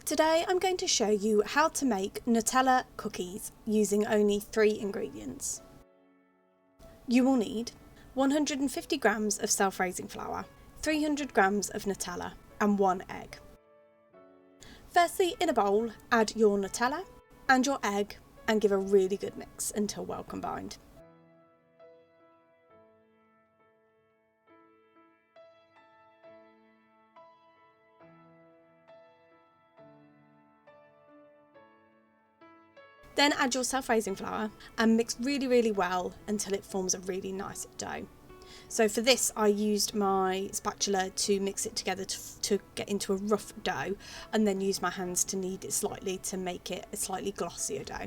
Today I'm going to show you how to make Nutella cookies using only 3 ingredients. You will need 150 grams of self-raising flour, 300 grams of Nutella and 1 egg. Firstly, in a bowl, add your Nutella and your egg and give a really good mix until well combined. Then add your self-raising flour and mix really well until it forms a really nice dough. So for this I used my spatula to mix it together to get into a rough dough, and then use my hands to knead it slightly to make it a slightly glossier dough.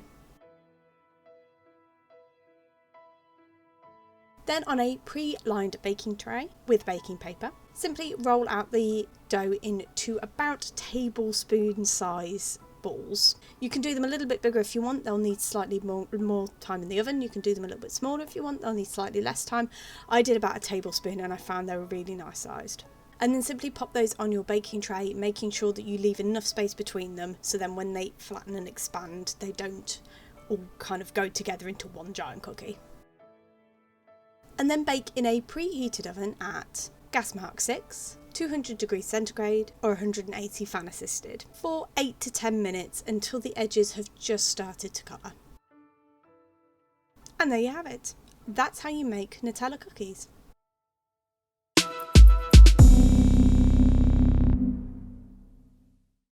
Then on a pre-lined baking tray with baking paper, simply roll out the dough into about tablespoon size balls. You can do them a little bit bigger if you want, they'll need slightly more time in the oven. You can do them a little bit smaller if you want, they'll need slightly less time. I did about a tablespoon and I found they were really nice sized. And then simply pop those on your baking tray, making sure that you leave enough space between them so then when they flatten and expand they don't all kind of go together into one giant cookie. And then bake in a preheated oven at gas mark 6, 200 degrees centigrade or 180 fan assisted for 8 to 10 minutes until the edges have just started to colour. And there you have it. That's how you make Nutella cookies.